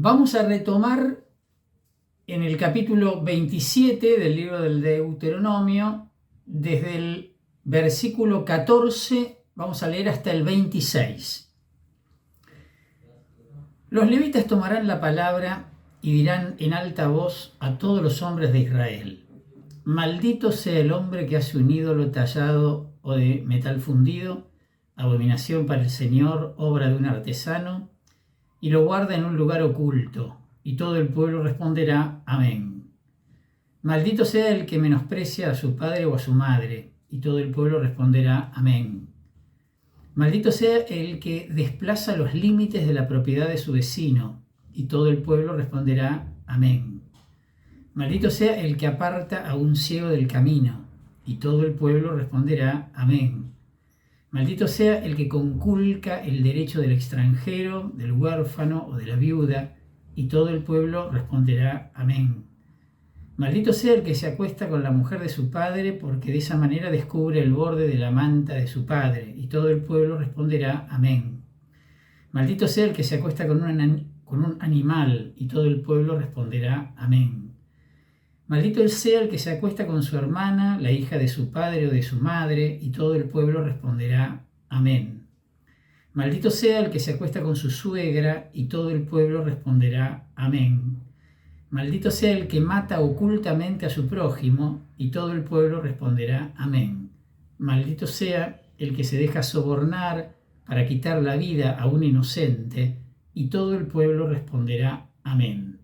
Vamos a retomar en el capítulo 27 del libro del Deuteronomio, desde el versículo 14, vamos a leer hasta el 26. Los levitas tomarán la palabra y dirán en alta voz a todos los hombres de Israel: maldito sea el hombre que hace un ídolo tallado o de metal fundido, abominación para el Señor, obra de un artesano, y lo guarda en un lugar oculto. Y todo el pueblo responderá: amén. Maldito sea el que menosprecia a su padre o a su madre. Y todo el pueblo responderá: amén. Maldito sea el que desplaza los límites de la propiedad de su vecino. Y todo el pueblo responderá: amén. Maldito sea el que aparta a un ciego del camino. Y todo el pueblo responderá: amén. Maldito sea el que conculca el derecho del extranjero, del huérfano o de la viuda, y todo el pueblo responderá: amén. Maldito sea el que se acuesta con la mujer de su padre, porque de esa manera descubre el borde de la manta de su padre, y todo el pueblo responderá: amén. Maldito sea el que se acuesta con un animal, y todo el pueblo responderá: amén. Maldito sea el que se acuesta con su hermana, la hija de su padre o de su madre, y todo el pueblo responderá: amén. Maldito sea el que se acuesta con su suegra, y todo el pueblo responderá: amén. Maldito sea el que mata ocultamente a su prójimo, y todo el pueblo responderá: amén. Maldito sea el que se deja sobornar para quitar la vida a un inocente, y todo el pueblo responderá: amén.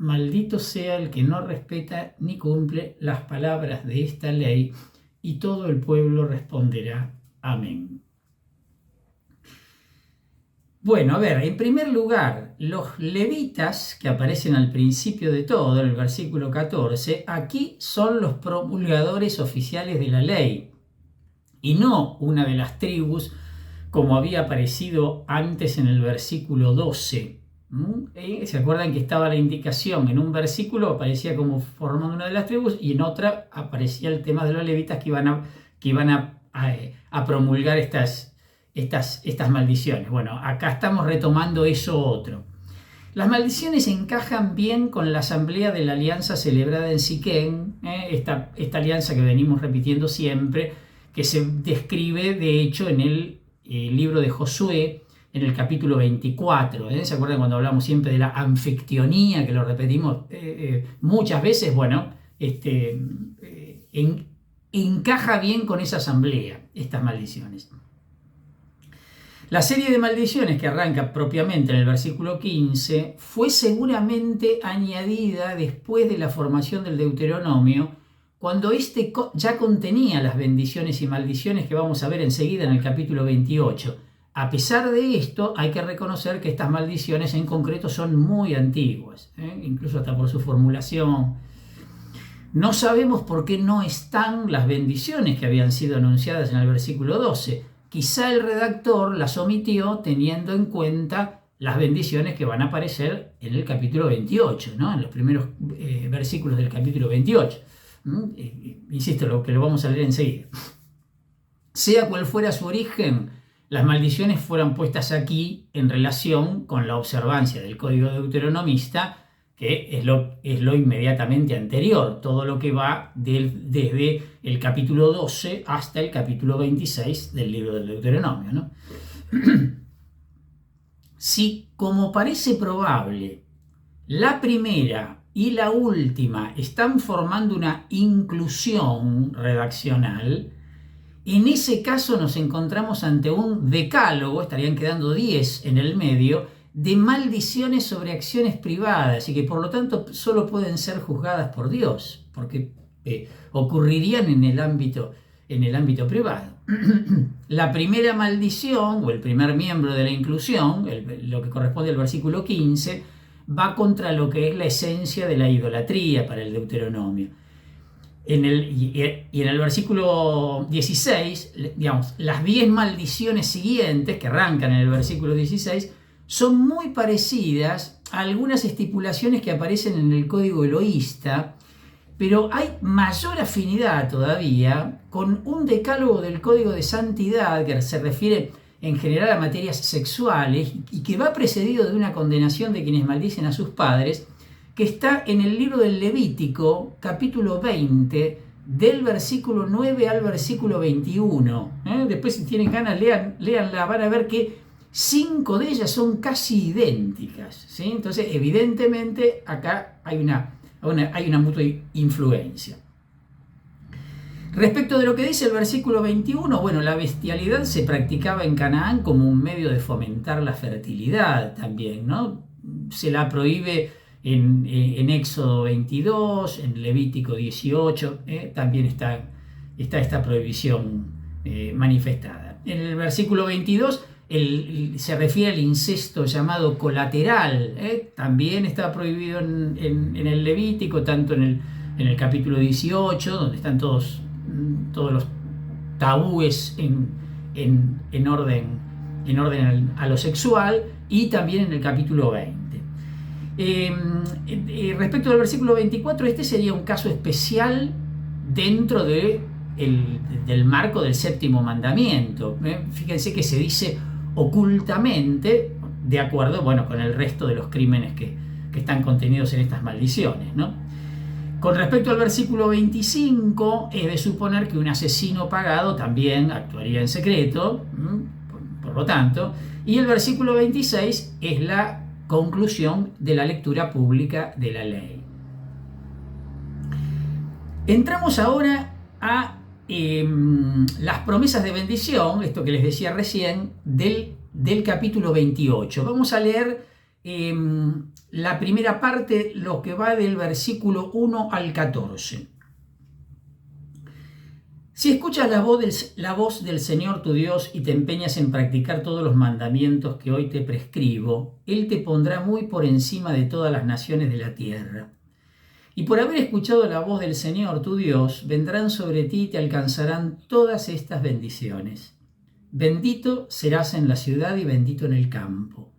Maldito sea el que no respeta ni cumple las palabras de esta ley, y todo el pueblo responderá: amén. Bueno, a ver, en primer lugar, los levitas que aparecen al principio de todo, en el versículo 14, aquí son los promulgadores oficiales de la ley, y no una de las tribus como había aparecido antes en el versículo 12. ¿Se acuerdan que estaba la indicación? En un versículo aparecía como formando una de las tribus y en otra aparecía el tema de los levitas que iban a promulgar estas maldiciones. Bueno, acá estamos retomando eso otro. Las maldiciones encajan bien con la asamblea de la alianza celebrada en Siquén, esta alianza que venimos repitiendo siempre, que se describe de hecho en el libro de Josué, en el capítulo 24. ¿Se acuerdan cuando hablamos siempre de la anfictionía, que lo repetimos muchas veces? Bueno, encaja bien con esa asamblea, estas maldiciones. La serie de maldiciones que arranca propiamente en el versículo 15 fue seguramente añadida después de la formación del Deuteronomio, cuando este ya contenía las bendiciones y maldiciones que vamos a ver enseguida en el capítulo 28. A pesar de esto, hay que reconocer que estas maldiciones en concreto son muy antiguas, incluso hasta por su formulación. No sabemos por qué no están las bendiciones que habían sido anunciadas en el versículo 12. Quizá el redactor las omitió teniendo en cuenta las bendiciones que van a aparecer en el capítulo 28, ¿no? En los primeros versículos del capítulo 28. Insisto, lo que lo vamos a leer enseguida. Sea cual fuera su origen, las maldiciones fueron puestas aquí en relación con la observancia del código deuteronomista, que es lo inmediatamente anterior, todo lo que va desde el capítulo 12 hasta el capítulo 26 del libro del Deuteronomio, ¿no? Si, como parece probable, la primera y la última están formando una inclusión redaccional, en ese caso nos encontramos ante un decálogo, estarían quedando 10 en el medio, de maldiciones sobre acciones privadas y que por lo tanto solo pueden ser juzgadas por Dios, porque ocurrirían en el ámbito privado. La primera maldición, o el primer miembro de la inclusión, lo que corresponde al versículo 15, va contra lo que es la esencia de la idolatría para el Deuteronomio. Y en el versículo 16, digamos, las 10 maldiciones siguientes, que arrancan en el versículo 16, son muy parecidas a algunas estipulaciones que aparecen en el código eloísta, pero hay mayor afinidad todavía con un decálogo del código de santidad que se refiere en general a materias sexuales y que va precedido de una condenación de quienes maldicen a sus padres, que está en el libro del Levítico, capítulo 20, del versículo 9 al versículo 21. Después, si tienen ganas, léanla, van a ver que 5 de ellas son casi idénticas, ¿sí? Entonces, evidentemente, acá hay una mutua influencia. Respecto de lo que dice el versículo 21, bueno, la bestialidad se practicaba en Canaán como un medio de fomentar la fertilidad también, ¿no? Se la prohíbe en Éxodo 22, en Levítico 18, también está esta prohibición manifestada. En el versículo 22 se refiere al incesto llamado colateral, también está prohibido en el Levítico, tanto en el capítulo 18, donde están todos los tabúes en orden a lo sexual, y también en el capítulo 20. Respecto al versículo 24, este sería un caso especial dentro del marco del séptimo mandamiento. Fíjense que se dice ocultamente, de acuerdo, bueno, con el resto de los crímenes que están contenidos en estas maldiciones, ¿no? Con respecto al versículo 25, es de suponer que un asesino pagado también actuaría en secreto, por lo tanto, y el versículo 26 es la conclusión de la lectura pública de la ley. Entramos ahora a las promesas de bendición, esto que les decía recién, del capítulo 28. Vamos a leer la primera parte, lo que va del versículo 1 al 14. Si escuchas la voz del Señor tu Dios y te empeñas en practicar todos los mandamientos que hoy te prescribo, Él te pondrá muy por encima de todas las naciones de la tierra. Y por haber escuchado la voz del Señor tu Dios, vendrán sobre ti y te alcanzarán todas estas bendiciones. Bendito serás en la ciudad y bendito en el campo.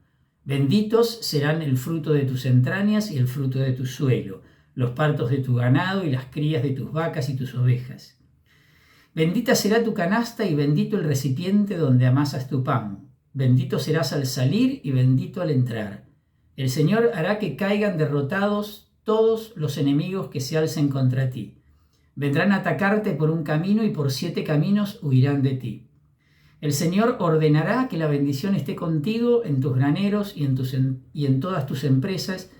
Benditos serán el fruto de tus entrañas y el fruto de tu suelo, los partos de tu ganado y las crías de tus vacas y tus ovejas. Bendita será tu canasta y bendito el recipiente donde amasas tu pan. Bendito serás al salir y bendito al entrar. El Señor hará que caigan derrotados todos los enemigos que se alcen contra ti. Vendrán a atacarte por un camino y por 7 caminos huirán de ti. El Señor ordenará que la bendición esté contigo en tus graneros y en todas tus empresas,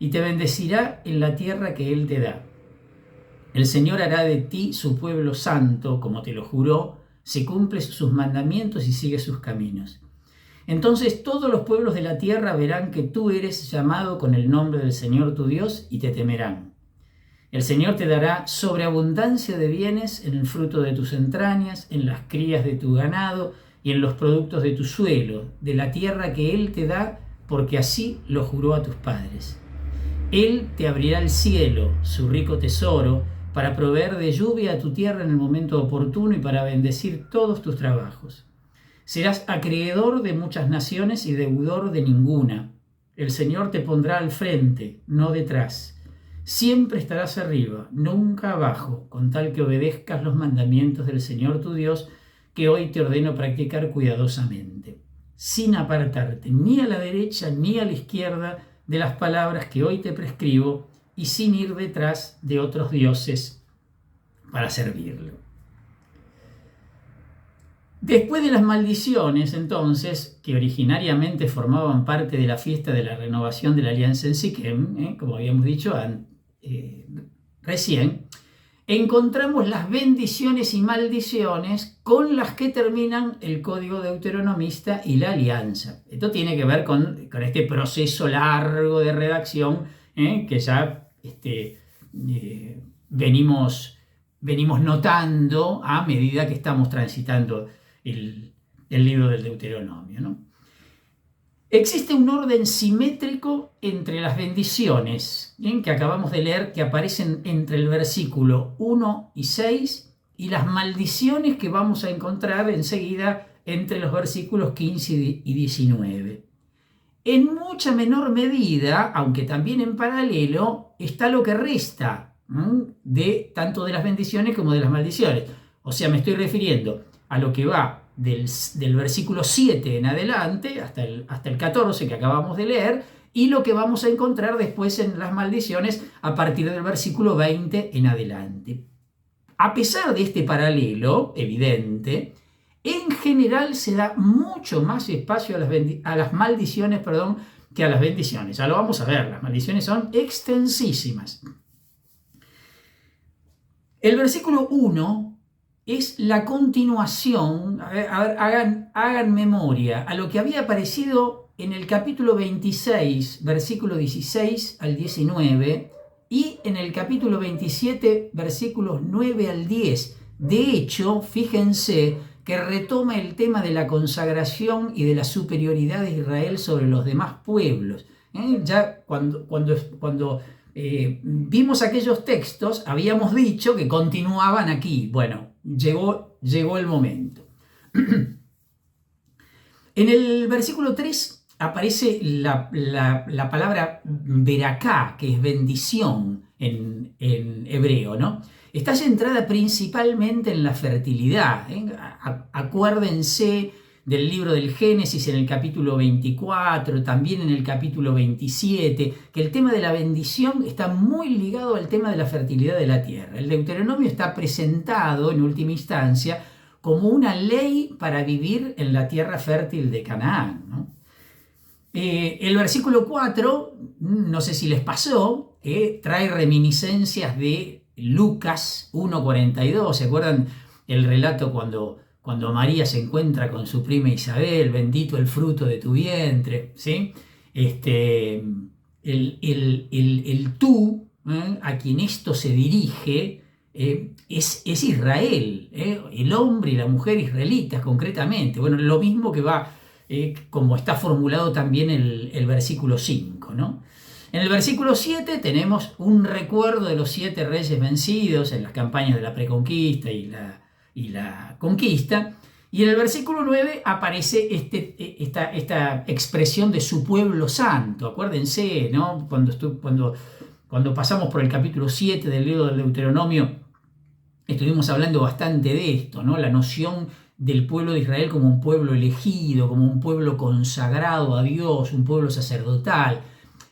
y te bendecirá en la tierra que Él te da. El Señor hará de ti su pueblo santo, como te lo juró, si cumples sus mandamientos y sigues sus caminos. Entonces todos los pueblos de la tierra verán que tú eres llamado con el nombre del Señor tu Dios y te temerán. El Señor te dará sobreabundancia de bienes en el fruto de tus entrañas, en las crías de tu ganado y en los productos de tu suelo, de la tierra que Él te da, porque así lo juró a tus padres. Él te abrirá el cielo, su rico tesoro, para proveer de lluvia a tu tierra en el momento oportuno y para bendecir todos tus trabajos. Serás acreedor de muchas naciones y deudor de ninguna. El Señor te pondrá al frente, no detrás. Siempre estarás arriba, nunca abajo, con tal que obedezcas los mandamientos del Señor tu Dios, que hoy te ordeno practicar cuidadosamente, sin apartarte ni a la derecha ni a la izquierda de las palabras que hoy te prescribo, y sin ir detrás de otros dioses para servirlo. Después de las maldiciones, entonces, que originariamente formaban parte de la fiesta de la renovación de la alianza en Siquem, como habíamos dicho recién, encontramos las bendiciones y maldiciones con las que terminan el código deuteronomista y la alianza. Esto tiene que ver con este proceso largo de redacción que ya venimos notando a medida que estamos transitando el libro del Deuteronomio, ¿no? Existe un orden simétrico entre las bendiciones que acabamos de leer, que aparecen entre el versículo 1 y 6, y las maldiciones que vamos a encontrar enseguida entre los versículos 15 y 19. En mucha menor medida, aunque también en paralelo, está lo que resta tanto de las bendiciones como de las maldiciones. O sea, me estoy refiriendo a lo que va del versículo 7 en adelante, hasta el 14 que acabamos de leer, y lo que vamos a encontrar después en las maldiciones a partir del versículo 20 en adelante. A pesar de este paralelo evidente, en general se da mucho más espacio a las maldiciones, que a las bendiciones. Ya lo vamos a ver, las maldiciones son extensísimas. El versículo 1 es la continuación, hagan memoria, a lo que había aparecido en el capítulo 26, versículo 16 al 19, y en el capítulo 27, versículos 9 al 10. De hecho, fíjense que retoma el tema de la consagración y de la superioridad de Israel sobre los demás pueblos. Ya cuando vimos aquellos textos, habíamos dicho que continuaban aquí. Bueno, llegó el momento. En el versículo 3 aparece la palabra beraká, que es bendición en hebreo, ¿no? Está centrada principalmente en la fertilidad. Acuérdense del libro del Génesis en el capítulo 24, también en el capítulo 27, que el tema de la bendición está muy ligado al tema de la fertilidad de la tierra. El Deuteronomio está presentado en última instancia como una ley para vivir en la tierra fértil de Canaán, ¿no? El versículo 4, no sé si les pasó, trae reminiscencias de Lucas 1:42. ¿Se acuerdan el relato cuando María se encuentra con su prima Isabel? Bendito el fruto de tu vientre, ¿sí? El tú, a quien esto se dirige, es Israel, el hombre y la mujer israelitas concretamente. Bueno, lo mismo que va, como está formulado también el versículo 5, ¿no? En el versículo 7 tenemos un recuerdo de los 7 reyes vencidos en las campañas de la preconquista y la conquista. Y en el versículo 9 aparece esta expresión de su pueblo santo. Acuérdense, ¿no? Cuando pasamos por el capítulo 7 del libro del Deuteronomio, estuvimos hablando bastante de esto, ¿no? La noción del pueblo de Israel como un pueblo elegido, como un pueblo consagrado a Dios, un pueblo sacerdotal.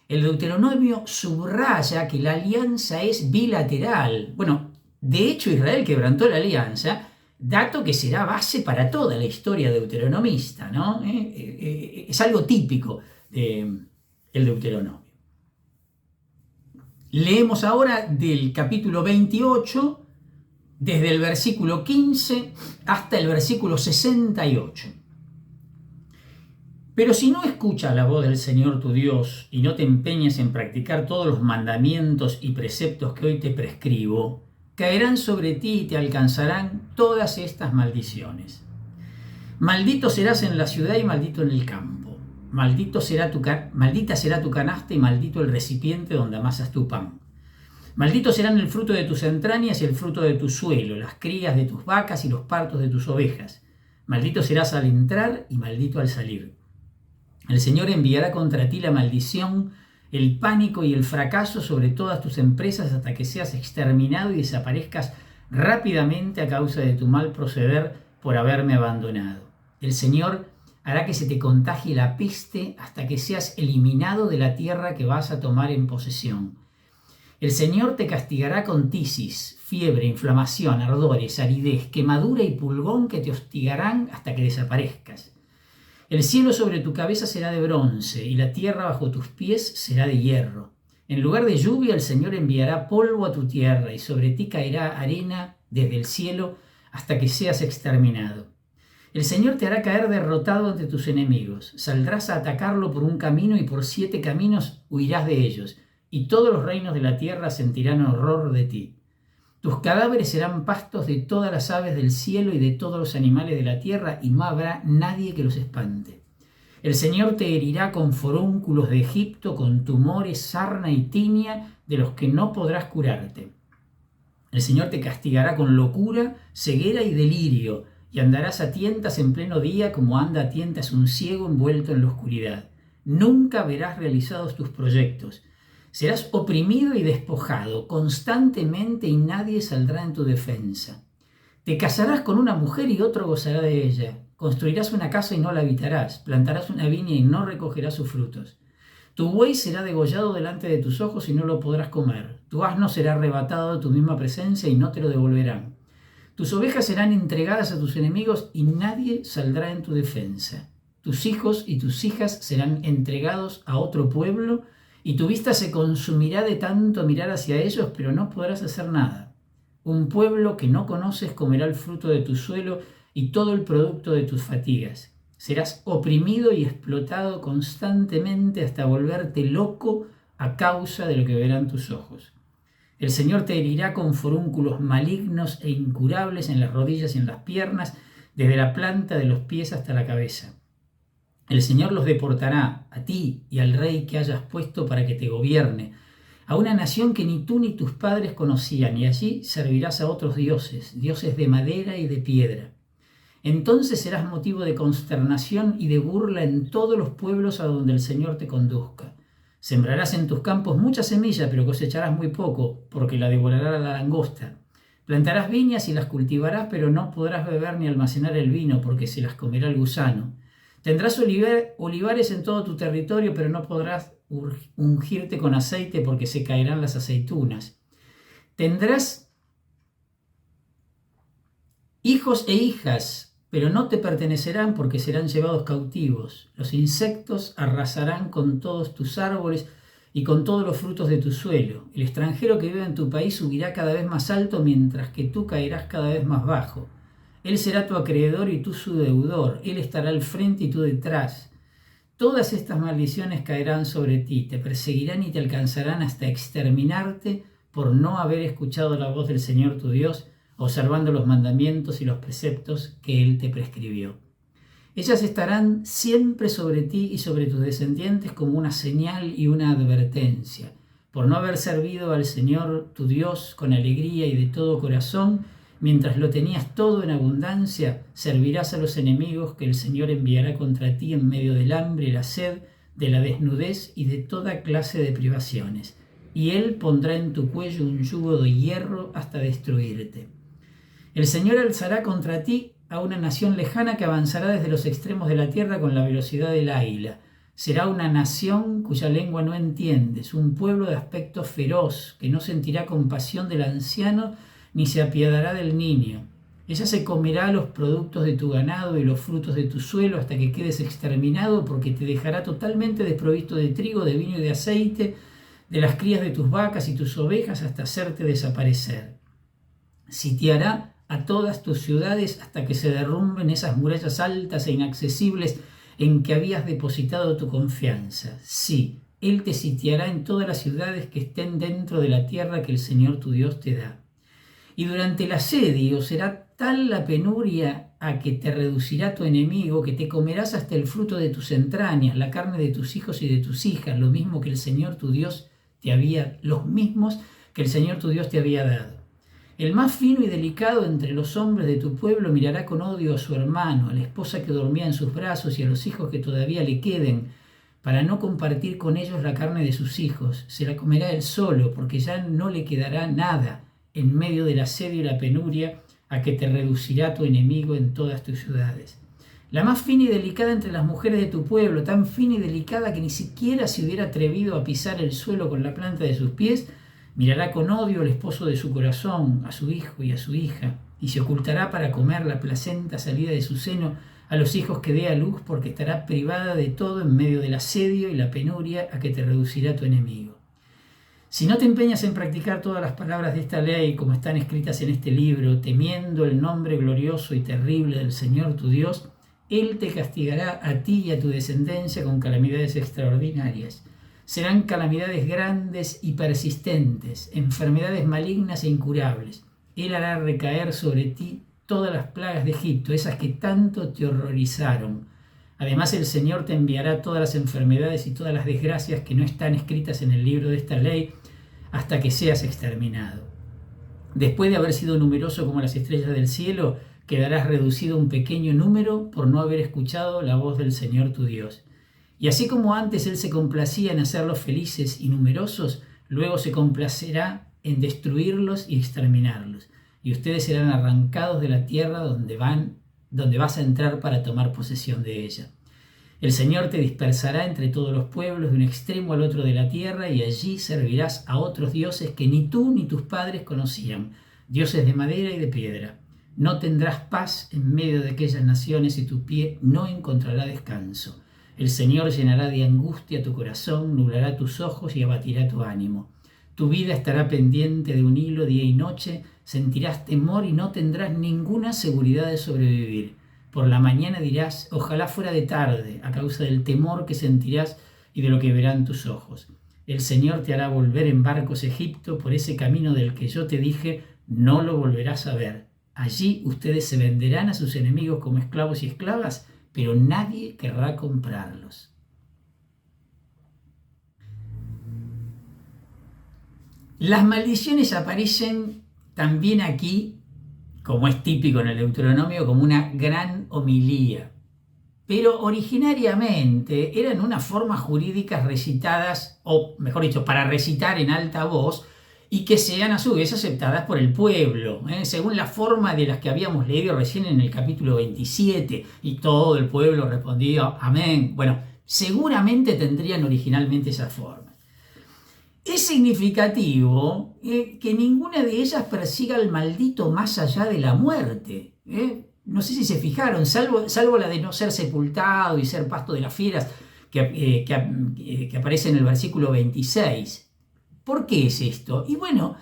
El Deuteronomio subraya que la alianza es bilateral. Bueno, de hecho Israel quebrantó la alianza, dato que será base para toda la historia deuteronomista, ¿no? Es algo típico del Deuteronomio. Leemos ahora del capítulo 28, desde el versículo 15 hasta el versículo 68. Pero si no escuchas la voz del Señor tu Dios y no te empeñas en practicar todos los mandamientos y preceptos que hoy te prescribo, caerán sobre ti y te alcanzarán todas estas maldiciones. Maldito serás en la ciudad y maldito en el campo. Maldita será tu canasta y maldito el recipiente donde amasas tu pan. Maldito serán el fruto de tus entrañas y el fruto de tu suelo, las crías de tus vacas y los partos de tus ovejas. Maldito serás al entrar y maldito al salir. El Señor enviará contra ti la maldición, el pánico y el fracaso sobre todas tus empresas hasta que seas exterminado y desaparezcas rápidamente a causa de tu mal proceder por haberme abandonado. El Señor hará que se te contagie la peste hasta que seas eliminado de la tierra que vas a tomar en posesión. El Señor te castigará con tisis, fiebre, inflamación, ardores, aridez, quemadura y pulgón que te hostigarán hasta que desaparezcas. El cielo sobre tu cabeza será de bronce y la tierra bajo tus pies será de hierro. En lugar de lluvia el Señor enviará polvo a tu tierra y sobre ti caerá arena desde el cielo hasta que seas exterminado. El Señor te hará caer derrotado ante tus enemigos. Saldrás a atacarlo por un camino y por 7 caminos huirás de ellos, y todos los reinos de la tierra sentirán horror de ti. Tus cadáveres serán pastos de todas las aves del cielo y de todos los animales de la tierra, y no habrá nadie que los espante. El Señor te herirá con forúnculos de Egipto, con tumores, sarna y tiña, de los que no podrás curarte. El Señor te castigará con locura, ceguera y delirio, y andarás a tientas en pleno día como anda a tientas un ciego envuelto en la oscuridad. Nunca verás realizados tus proyectos. Serás oprimido y despojado constantemente y nadie saldrá en tu defensa. Te casarás con una mujer y otro gozará de ella. Construirás una casa y no la habitarás, plantarás una viña y no recogerás sus frutos. Tu buey será degollado delante de tus ojos y no lo podrás comer. Tu asno será arrebatado de tu misma presencia y no te lo devolverán. Tus ovejas serán entregadas a tus enemigos y nadie saldrá en tu defensa. Tus hijos y tus hijas serán entregados a otro pueblo y tu vista se consumirá de tanto mirar hacia ellos, pero no podrás hacer nada. Un pueblo que no conoces comerá el fruto de tu suelo y todo el producto de tus fatigas. Serás oprimido y explotado constantemente hasta volverte loco a causa de lo que verán tus ojos. El Señor te herirá con forúnculos malignos e incurables en las rodillas y en las piernas, desde la planta de los pies hasta la cabeza. El Señor los deportará, a ti y al rey que hayas puesto para que te gobierne, a una nación que ni tú ni tus padres conocían, y allí servirás a otros dioses, dioses de madera y de piedra. Entonces serás motivo de consternación y de burla en todos los pueblos a donde el Señor te conduzca. Sembrarás en tus campos mucha semilla, pero cosecharás muy poco, porque la devorará la langosta. Plantarás viñas y las cultivarás, pero no podrás beber ni almacenar el vino, porque se las comerá el gusano. Tendrás olivares en todo tu territorio, pero no podrás ungirte con aceite, porque se caerán las aceitunas. Tendrás hijos e hijas, pero no te pertenecerán porque serán llevados cautivos. Los insectos arrasarán con todos tus árboles y con todos los frutos de tu suelo. El extranjero que vive en tu país subirá cada vez más alto, mientras que tú caerás cada vez más bajo. Él será tu acreedor y tú su deudor. Él estará al frente y tú detrás. Todas estas maldiciones caerán sobre ti, te perseguirán y te alcanzarán hasta exterminarte por no haber escuchado la voz del Señor tu Dios, observando los mandamientos y los preceptos que Él te prescribió. Ellas estarán siempre sobre ti y sobre tus descendientes como una señal y una advertencia. Por no haber servido al Señor tu Dios con alegría y de todo corazón, mientras lo tenías todo en abundancia, servirás a los enemigos que el Señor enviará contra ti en medio del hambre, la sed, de la desnudez y de toda clase de privaciones. Y Él pondrá en tu cuello un yugo de hierro hasta destruirte. El Señor alzará contra ti a una nación lejana que avanzará desde los extremos de la tierra con la velocidad del águila. Será una nación cuya lengua no entiendes, un pueblo de aspecto feroz que no sentirá compasión del anciano ni se apiadará del niño. Ella se comerá los productos de tu ganado y los frutos de tu suelo hasta que quedes exterminado, porque te dejará totalmente desprovisto de trigo, de vino y de aceite, de las crías de tus vacas y tus ovejas hasta hacerte desaparecer. Sitiará a todas tus ciudades hasta que se derrumben esas murallas altas e inaccesibles en que habías depositado tu confianza. Sí, Él te sitiará en todas las ciudades que estén dentro de la tierra que el Señor tu Dios te da. Y durante el asedio será tal la penuria a que te reducirá tu enemigo, que te comerás hasta el fruto de tus entrañas, la carne de tus hijos y de tus hijas, los mismos que el Señor tu Dios te había dado. El más fino y delicado entre los hombres de tu pueblo mirará con odio a su hermano, a la esposa que dormía en sus brazos y a los hijos que todavía le queden, para no compartir con ellos la carne de sus hijos. Se la comerá él solo, porque ya no le quedará nada en medio del asedio y la penuria a que te reducirá tu enemigo en todas tus ciudades. La más fina y delicada entre las mujeres de tu pueblo, tan fina y delicada que ni siquiera se hubiera atrevido a pisar el suelo con la planta de sus pies, mirará con odio al esposo de su corazón, a su hijo y a su hija, y se ocultará para comer la placenta salida de su seno a los hijos que dé a luz, porque estará privada de todo en medio del asedio y la penuria a que te reducirá tu enemigo. Si no te empeñas en practicar todas las palabras de esta ley como están escritas en este libro, temiendo el nombre glorioso y terrible del Señor tu Dios, Él te castigará a ti y a tu descendencia con calamidades extraordinarias. Serán calamidades grandes y persistentes, enfermedades malignas e incurables. Él hará recaer sobre ti todas las plagas de Egipto, esas que tanto te horrorizaron. Además, el Señor te enviará todas las enfermedades y todas las desgracias que no están escritas en el libro de esta ley, hasta que seas exterminado. Después de haber sido numeroso como las estrellas del cielo, quedarás reducido a un pequeño número por no haber escuchado la voz del Señor tu Dios. Y así como antes Él se complacía en hacerlos felices y numerosos, luego se complacerá en destruirlos y exterminarlos. Y ustedes serán arrancados de la tierra donde van donde vas a entrar para tomar posesión de ella. El Señor te dispersará entre todos los pueblos de un extremo al otro de la tierra y allí servirás a otros dioses que ni tú ni tus padres conocían, dioses de madera y de piedra. No tendrás paz en medio de aquellas naciones y tu pie no encontrará descanso. El Señor llenará de angustia tu corazón, nublará tus ojos y abatirá tu ánimo. Tu vida estará pendiente de un hilo día y noche, sentirás temor y no tendrás ninguna seguridad de sobrevivir. Por la mañana dirás, ojalá fuera de tarde, a causa del temor que sentirás y de lo que verán tus ojos. El Señor te hará volver en barcos a Egipto por ese camino del que yo te dije, no lo volverás a ver. Allí ustedes se venderán a sus enemigos como esclavos y esclavas, pero nadie querrá comprarlos. Las maldiciones aparecen también aquí, como es típico en el Deuteronomio, como una gran homilía. Pero originariamente eran unas formas jurídicas recitadas, o mejor dicho, para recitar en alta voz, y que sean a su vez aceptadas por el pueblo, según la forma de las que habíamos leído recién en el capítulo 27, y todo el pueblo respondía amén. Bueno, seguramente tendrían originalmente esa forma. Es significativo que ninguna de ellas persiga al maldito más allá de la muerte. No sé si se fijaron, salvo la de no ser sepultado y ser pasto de las fieras, que aparece en el versículo 26. ¿Por qué es esto? Y bueno,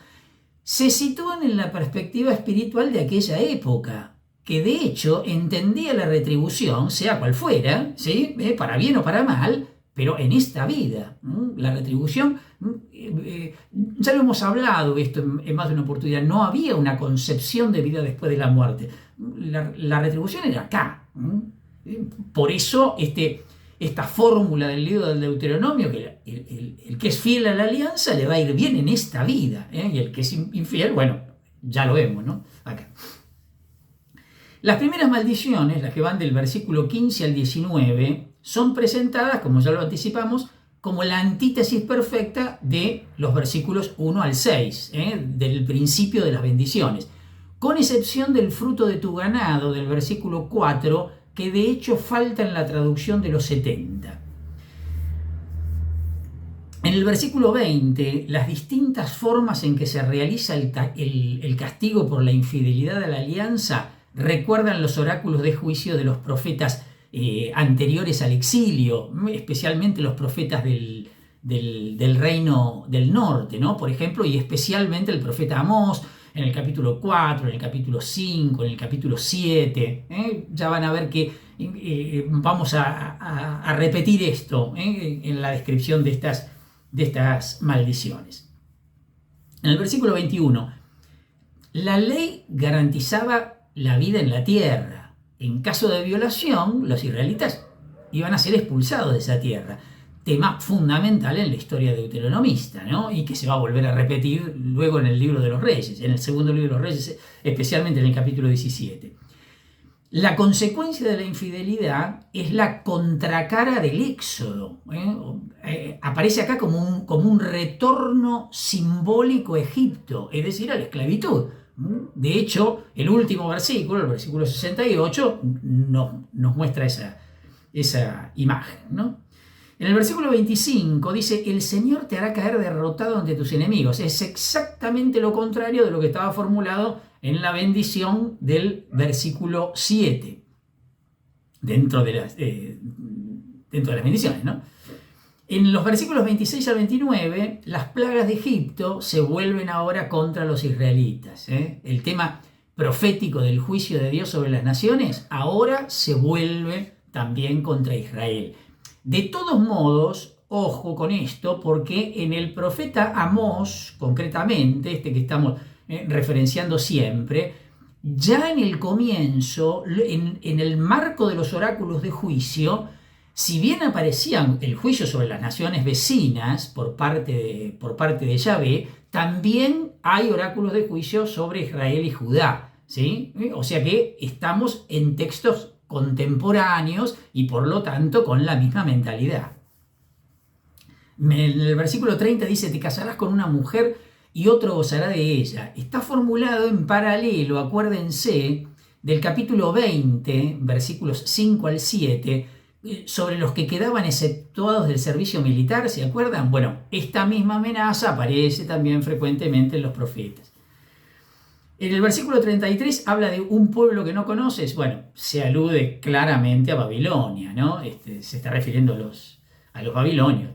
se sitúan en la perspectiva espiritual de aquella época, que de hecho entendía la retribución, sea cual fuera, ¿sí? Para bien o para mal, pero en esta vida. La retribución, ya lo hemos hablado esto en más de una oportunidad, no había una concepción de vida después de la muerte. La retribución era acá. Por eso esta fórmula del libro del Deuteronomio, que el que es fiel a la alianza le va a ir bien en esta vida, y el que es infiel, bueno, ya lo vemos, ¿no? Acá. Las primeras maldiciones, las que van del versículo 15 al 19, son presentadas, como ya lo anticipamos, como la antítesis perfecta de los versículos 1 al 6, del principio de las bendiciones, con excepción del fruto de tu ganado, del versículo 4, que de hecho falta en la traducción de los 70. En el versículo 20, las distintas formas en que se realiza el castigo por la infidelidad a la alianza recuerdan los oráculos de juicio de los profetas anteriores al exilio, especialmente los profetas del reino del norte, ¿no? Por ejemplo, y especialmente el profeta Amós, en el capítulo 4, en el capítulo 5, en el capítulo 7. Ya van a ver que vamos a repetir esto en la descripción de estas maldiciones. En el versículo 21, la ley garantizaba la vida en la tierra. En caso de violación, los israelitas iban a ser expulsados de esa tierra. Tema fundamental en la historia deuteronomista, ¿no? Y que se va a volver a repetir luego en el libro de los Reyes, en el segundo libro de los Reyes, especialmente en el capítulo 17. La consecuencia de la infidelidad es la contracara del éxodo. Aparece acá como un retorno simbólico a Egipto, es decir, a la esclavitud. De hecho, el último versículo, el versículo 68, nos muestra esa imagen, ¿no? En el versículo 25 dice, el Señor te hará caer derrotado ante tus enemigos. Es exactamente lo contrario de lo que estaba formulado en la bendición del versículo 7, dentro de las bendiciones, ¿no? En los versículos 26 al 29, las plagas de Egipto se vuelven ahora contra los israelitas. El tema profético del juicio de Dios sobre las naciones ahora se vuelve también contra Israel. De todos modos, ojo con esto, porque en el profeta Amós, concretamente, que estamos referenciando siempre, ya en el comienzo, en el marco de los oráculos de juicio, si bien aparecían el juicio sobre las naciones vecinas por parte de Yahvé, también hay oráculos de juicio sobre Israel y Judá, ¿sí? O sea que estamos en textos contemporáneos y por lo tanto con la misma mentalidad. En el versículo 30 dice, te casarás con una mujer y otro gozará de ella. Está formulado en paralelo, acuérdense, del capítulo 20, versículos 5 al 7, sobre los que quedaban exceptuados del servicio militar, ¿se acuerdan? Bueno, esta misma amenaza aparece también frecuentemente en los profetas. En el versículo 33 habla de un pueblo que no conoces. Bueno, se alude claramente a Babilonia, ¿no? Se está refiriendo a los babilonios.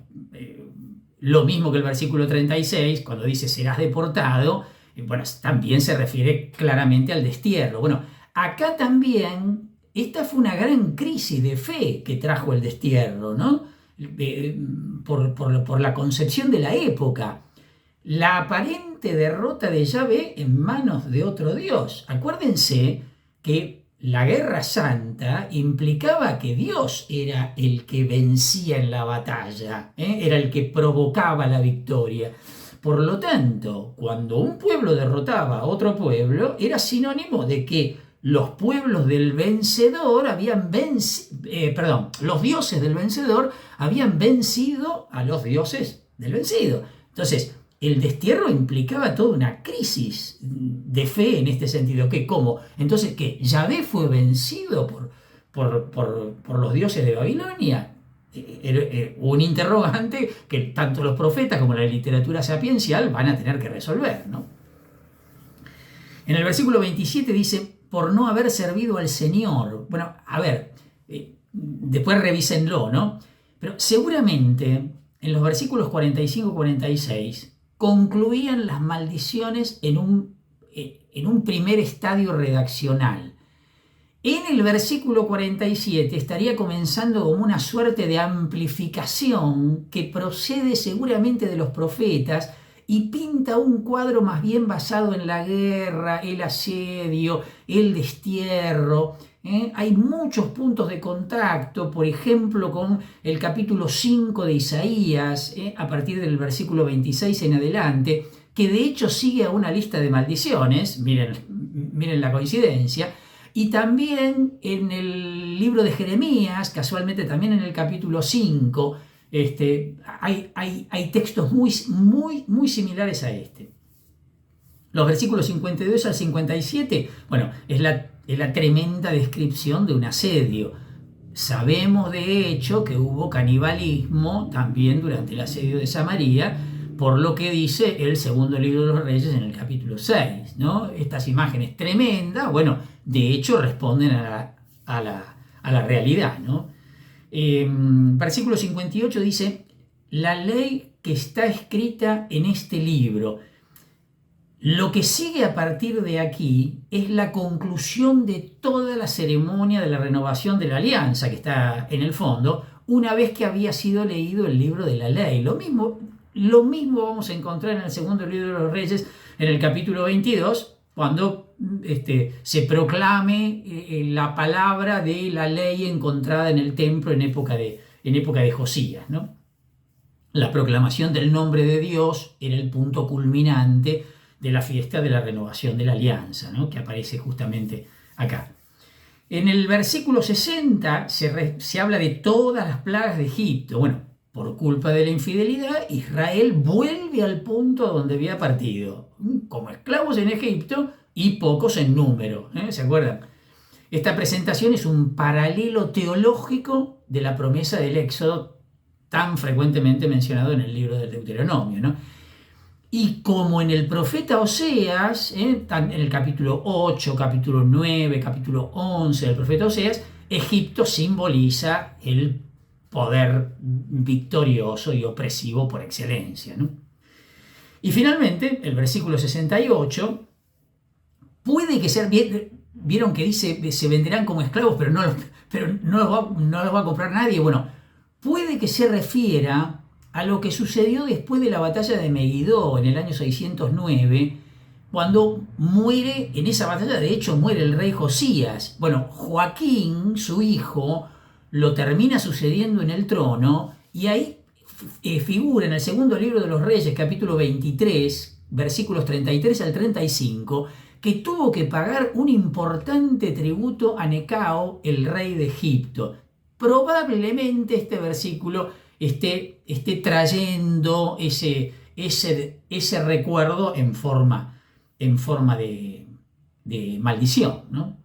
Lo mismo que el versículo 36, cuando dice serás deportado, bueno, también se refiere claramente al destierro. Bueno, acá también, esta fue una gran crisis de fe que trajo el destierro, ¿no? Por la concepción de la época. La aparente derrota de Yahvé en manos de otro Dios. Acuérdense que la guerra santa implicaba que Dios era el que vencía en la batalla, era el que provocaba la victoria. Por lo tanto, cuando un pueblo derrotaba a otro pueblo, era sinónimo de que los pueblos del vencedor los dioses del vencedor habían vencido a los dioses del vencido. Entonces, el destierro implicaba toda una crisis de fe en este sentido. ¿Cómo? Entonces, ¿qué? ¿Yahvé fue vencido por los dioses de Babilonia? Un interrogante que tanto los profetas como la literatura sapiencial van a tener que resolver, ¿no? En el versículo 27 dice, por no haber servido al Señor. Bueno, a ver, después revísenlo, ¿no? Pero seguramente en los versículos 45-46 concluían las maldiciones en un primer estadio redaccional. En el versículo 47 estaría comenzando como una suerte de amplificación que procede seguramente de los profetas y pinta un cuadro más bien basado en la guerra, el asedio, el destierro. Hay muchos puntos de contacto, por ejemplo, con el capítulo 5 de Isaías, a partir del versículo 26 en adelante, que de hecho sigue a una lista de maldiciones, miren la coincidencia, y también en el libro de Jeremías, casualmente también en el capítulo 5, hay textos muy similares a este. Los versículos 52 al 57, bueno, es la tremenda descripción de un asedio. Sabemos de hecho que hubo canibalismo también durante el asedio de Samaria, por lo que dice el segundo libro de los Reyes en el capítulo 6, ¿no? Estas imágenes tremendas, bueno, de hecho responden a la realidad, ¿no? Versículo 58 dice, la ley que está escrita en este libro. Lo que sigue a partir de aquí es la conclusión de toda la ceremonia de la renovación de la alianza que está en el fondo, una vez que había sido leído el libro de la ley. Lo mismo vamos a encontrar en el segundo libro de los Reyes, en el capítulo 22, cuando se proclame la palabra de la ley encontrada en el templo en época de Josías, ¿no? La proclamación del nombre de Dios era el punto culminante de la fiesta de la renovación de la alianza, ¿no? Que aparece justamente acá. En el versículo 60 se habla de todas las plagas de Egipto. Bueno, por culpa de la infidelidad, Israel vuelve al punto donde había partido, como esclavos en Egipto y pocos en número, ¿se acuerdan? Esta presentación es un paralelo teológico de la promesa del Éxodo tan frecuentemente mencionado en el libro del Deuteronomio, ¿no? Y como en el profeta Oseas, en el capítulo 8, capítulo 9, capítulo 11 del profeta Oseas, Egipto simboliza el poder victorioso y opresivo por excelencia, ¿no? Y finalmente, el versículo 68, puede que sea, vieron que dice, se venderán como esclavos, pero no los va a comprar nadie. Bueno, puede que se refiera a lo que sucedió después de la batalla de Megiddo en el año 609, cuando muere, en esa batalla de hecho muere el rey Josías. Bueno, Joaquín, su hijo, lo termina sucediendo en el trono, y ahí figura en el segundo libro de los Reyes, capítulo 23, versículos 33 al 35, que tuvo que pagar un importante tributo a Necao, el rey de Egipto. Probablemente este versículo esté trayendo ese recuerdo en forma de maldición, ¿no?